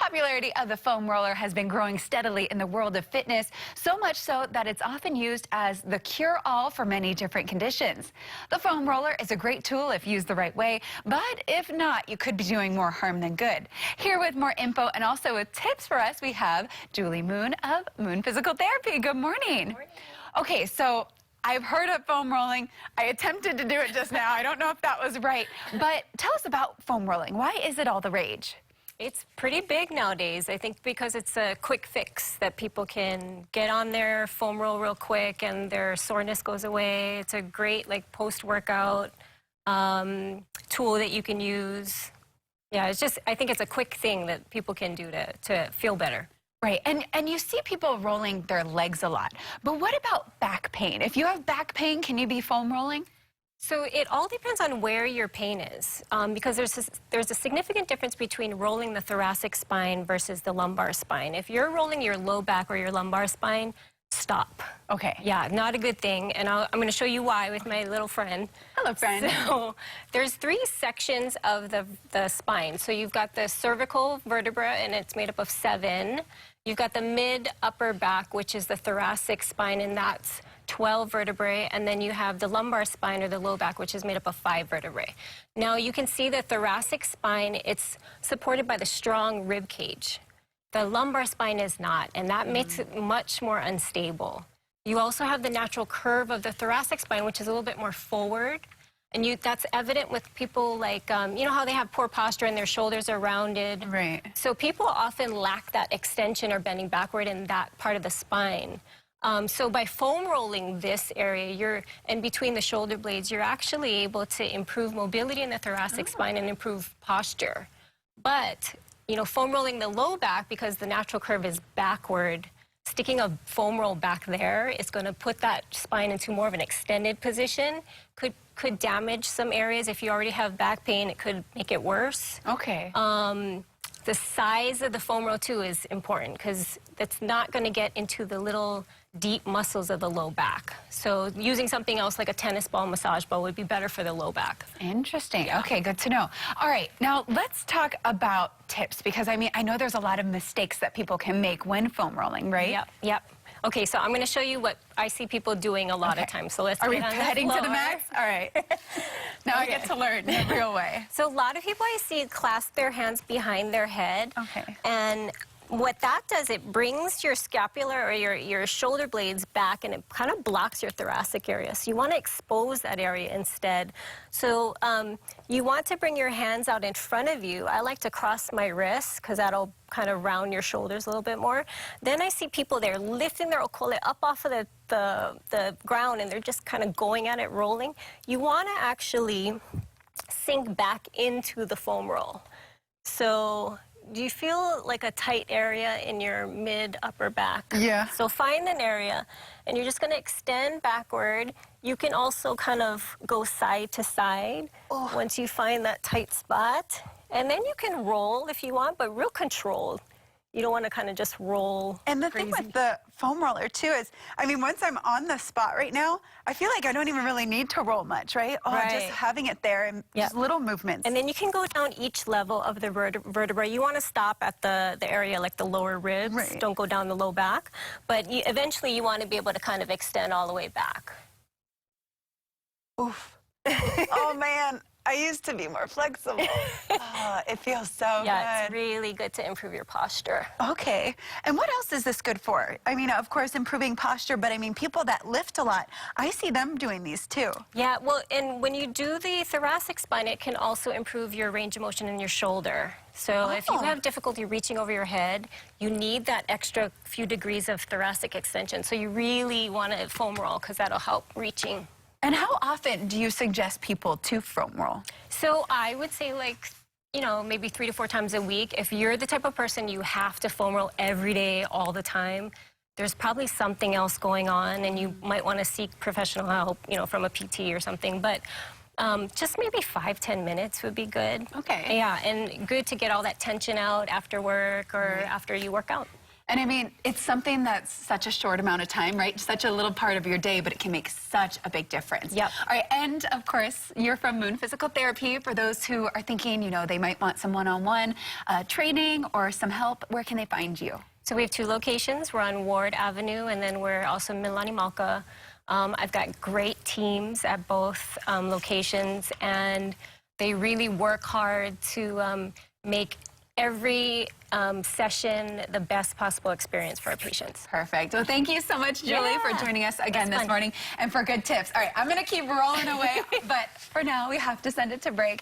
popularity of the foam roller has been growing steadily in the world of fitness, so much so that it's often used as the cure-all for many different conditions. The foam roller is a great tool if used the right way, but if not, you could be doing more harm than good. Here with more info and also with tips for us, we have Julie Moon of Moon Physical Therapy. Good morning. Good morning. Okay, so I've heard of foam rolling. I attempted to do it just now. I don't know if that was right. But tell us about foam rolling. Why is it all the rage? It's pretty big nowadays, I think, because it's a quick fix that people can get on their foam roll real quick and their soreness goes away. It's a great, like, post-workout tool that you can use. Yeah, it's just, I think it's a quick thing that people can do to feel better. Right, and you see people rolling their legs a lot. But what about back pain? If you have back pain, can you be foam rolling? So it all depends on where your pain is, because there's a significant difference between rolling the thoracic spine versus the lumbar spine. If you're rolling your low back or your lumbar spine, stop. Okay. Yeah, not a good thing, and I'm going to show you why with my little friend. Hello, friend. So there's 3 sections of the spine. So you've got the cervical vertebra, and it's made up of 7. You've got the mid-upper back, which is the thoracic spine, and that's 12 vertebrae, and then you have the lumbar spine or the low back, which is made up of 5 vertebrae. Now you can see the thoracic spine, it's supported by the strong rib cage. The lumbar spine is not, and that makes it much more unstable. You also have the natural curve of the thoracic spine, which is a little bit more forward. And that's evident with people like, you know how they have poor posture and their shoulders are rounded? Right. So people often lack that extension or bending backward in that part of the spine. So by foam rolling this area, and between the shoulder blades, you're actually able to improve mobility in the thoracic spine and improve posture. But, you know, foam rolling the low back, because the natural curve is backward, sticking a foam roll back there is going to put that spine into more of an extended position. Could damage some areas. If you already have back pain, it could make it worse. Okay. The size of the foam roll, too, is important because it's not going to get into the little deep muscles of the low back. So using something else like a tennis ball, massage ball would be better for the low back. Interesting. Okay, good to know. All right, now let's talk about tips, because I mean, I know there's a lot of mistakes that people can make when foam rolling, right? Yep. Okay, so I'm going to show you what I see people doing a lot of times. So let's Are we get on heading the to the floor. mats? All right. Now I get to learn the real way. So a lot of people I see clasp their hands behind their head. Okay. And what that does, it brings your scapular or your shoulder blades back, and it kind of blocks your thoracic area. So you want to expose that area instead. So you want to bring your hands out in front of you. I like to cross my wrists because that'll kind of round your shoulders a little bit more. Then I see people there lifting their okole up off of the ground, and they're just kind of going at it, rolling. You want to actually sink back into the foam roll. So do you feel like a tight area in your mid-upper back? Yeah. So find an area, and you're just going to extend backward. You can also kind of go side to side once you find that tight spot. And then you can roll if you want, but real controlled. You don't want to kind of just roll And the crazy. thing with the foam roller, too, is, I mean, once I'm on the spot right now, I feel like I don't even really need to roll much, right? Just having it there and just little movements. And then you can go down each level of the vertebra. You want to stop at the area like the lower ribs. Right. Don't go down the low back. But eventually you want to be able to kind of extend all the way back. Oof. Oh, man. I used to be more flexible. It feels so Yeah, it's good. really good to improve your posture. Okay. And what else is this good for? I mean, of course, improving posture, but I mean, people that lift a lot, I see them doing these too. Yeah, well, and when you do the thoracic spine, it can also improve your range of motion in your shoulder. So if you have difficulty reaching over your head, you need that extra few degrees of thoracic extension. So you really want to foam roll because that'll help reaching. And how often do you suggest people to foam roll? So I would say, like, you know, maybe 3 to 4 times a week. If you're the type of person you have to foam roll every day, all the time, there's probably something else going on, and you might want to seek professional help, you know, from a PT or something. But just maybe 5-10 minutes would be good. Okay. Yeah, and good to get all that tension out after work or after you work out. And I mean, it's something that's such a short amount of time, right? Such a little part of your day, but it can make such a big difference. Yep. All right, and of course, you're from Moon Physical Therapy. For those who are thinking, you know, they might want some one-on-one training or some help, where can they find you? So we have 2 locations. We're on Ward Avenue, and then we're also in Milani Malka. I've got great teams at both locations, and they really work hard to make every session the best possible experience for our patients. Perfect. Well, thank you so much, Julie, for joining us again this morning and for good tips. All right, I'm going to keep rolling away, but for now, we have to send it to break.